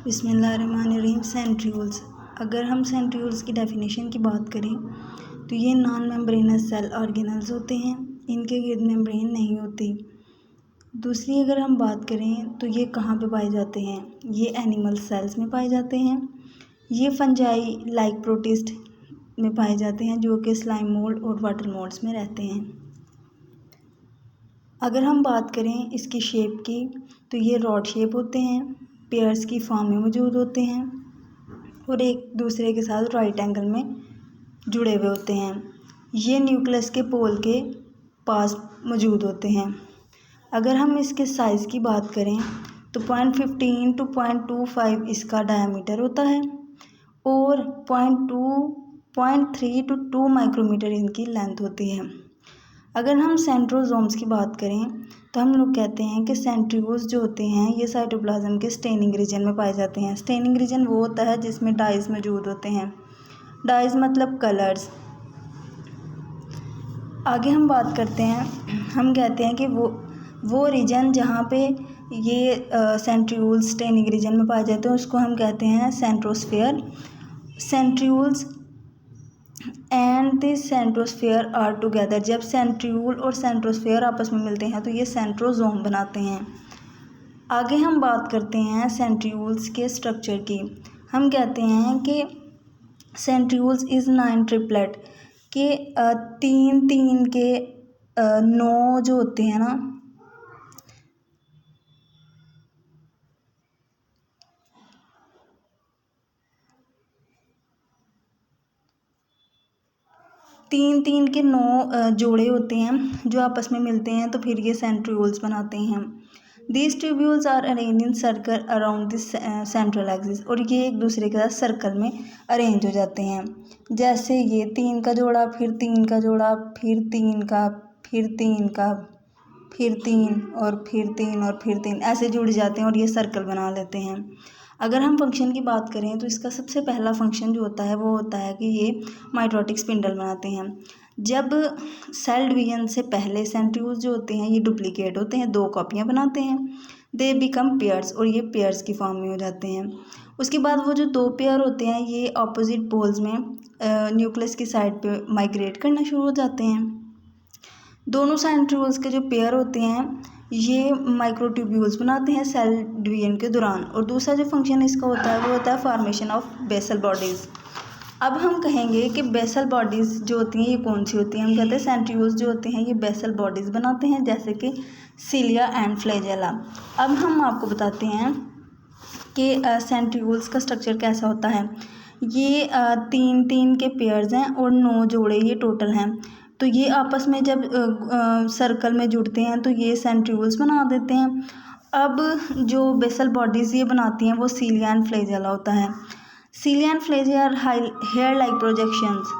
बिस्मिल्लाहिर्रहमानिर्रहीम। सेंट्रियोल्स। अगर हम सेंट्रियोल्स की डेफिनेशन की बात करें तो ये नॉन मेम्ब्रेनस सेल ऑर्गेनल्स होते हैं, इनके गिर्द मेम्ब्रेन नहीं होती। दूसरी अगर हम बात करें तो ये कहाँ पे पाए जाते हैं, ये एनिमल सेल्स में पाए जाते हैं। ये फंजाई लाइक प्रोटिस्ट में पाए जाते हैं जो कि स्लाइम मोल्ड और वाटर मोल्ड्स में रहते हैं। अगर हम बात करें इसकी शेप की तो ये रॉड शेप होते हैं, पेयर्स की फॉर्म में मौजूद होते हैं और एक दूसरे के साथ राइट एंगल में जुड़े हुए होते हैं। ये न्यूक्लियस के पोल के पास मौजूद होते हैं। अगर हम इसके साइज़ की बात करें तो 0.15 to 0.25 इसका डायमीटर होता है और 0.3 to 2 माइक्रोमीटर इनकी लेंथ होती है। अगर हम सेंट्रोसोम्स की बात करें तो हम लोग कहते हैं कि सेंट्रियोल्स जो होते हैं ये साइटोप्लाज्म के स्टेनिंग रीजन में पाए जाते हैं। स्टेनिंग रीजन वो होता है जिसमें डाइज मौजूद होते हैं। डाइज मतलब कलर्स। आगे हम बात करते हैं, हम कहते हैं कि वो रीजन जहाँ पे ये सेंट्रियोल्स स्टेनिंग रीजन में पाए जाते हैं उसको हम कहते हैं centrosphere. Centrioles and the centrosphere are together. जब सेंट्रियोल और सेंट्रोस्फेयर आपस में मिलते हैं तो ये सेंट्रोसोम बनाते हैं। आगे हम बात करते हैं सेंट्रियोल्स के स्ट्रक्चर की। हम कहते हैं कि सेंट्रियोल्स इज़ 9 ट्रिपलेट के 3 के 9 जो होते हैं ना, तीन के 9 जोड़े होते हैं जो आपस में मिलते हैं तो फिर ये सेंट्रियोल्स बनाते हैं। These tubules are arrange in circle around this central axis. और ये एक दूसरे के साथ सर्कल में अरेंज हो जाते हैं। जैसे ये 3 का जोड़ा, फिर 3 का जोड़ा, फिर 3 का, फिर 3 का, फिर 3 और फिर 3 और फिर 3 ऐसे जुड़ जाते हैं और ये सर्कल बना लेते हैं। अगर हम फंक्शन की बात करें तो इसका सबसे पहला फंक्शन जो होता है वो होता है कि ये माइटोटिक स्पिंडल बनाते हैं। जब सेल डिवीजन से पहले सेंट्रियोल्स जो होते हैं ये डुप्लीकेट होते हैं, 2 कॉपियाँ बनाते हैं। दे बिकम पेयर्स और ये पेयर्स की फॉर्म में हो जाते हैं। उसके बाद वो जो 2 पेयर होते हैं ये ऑपोजिट पोल्स में न्यूक्लियस की साइड पे माइग्रेट करना शुरू हो जाते हैं। दोनों सेंट्रियोल्स के जो पेयर होते हैं ये माइक्रोट्यूब्यूल्स बनाते हैं सेल डिवीजन के दौरान। और दूसरा जो फंक्शन इसका होता है वो होता है फॉर्मेशन ऑफ बेसल बॉडीज़। अब हम कहेंगे कि बेसल बॉडीज़ जो होती हैं ये कौन सी होती हैं। हम कहते हैं सेंट्रियोल्स जो होते हैं ये बेसल बॉडीज़ बनाते हैं जैसे कि सिलिया एंड फ्लैजेला। अब हम आपको बताते हैं कि सेंट्रियोल्स का स्ट्रक्चर कैसा होता है। ये 3 के पेयर्स हैं और 9 जोड़े ये टोटल हैं। तो ये आपस में जब सर्कल में जुड़ते हैं तो ये सेंट्रियोल्स बना देते हैं। अब जो बेसल बॉडीज़ ये बनाती हैं वो सिलिया एंड फ्लैजेला होता है। Cilia and flagella are hair like projections.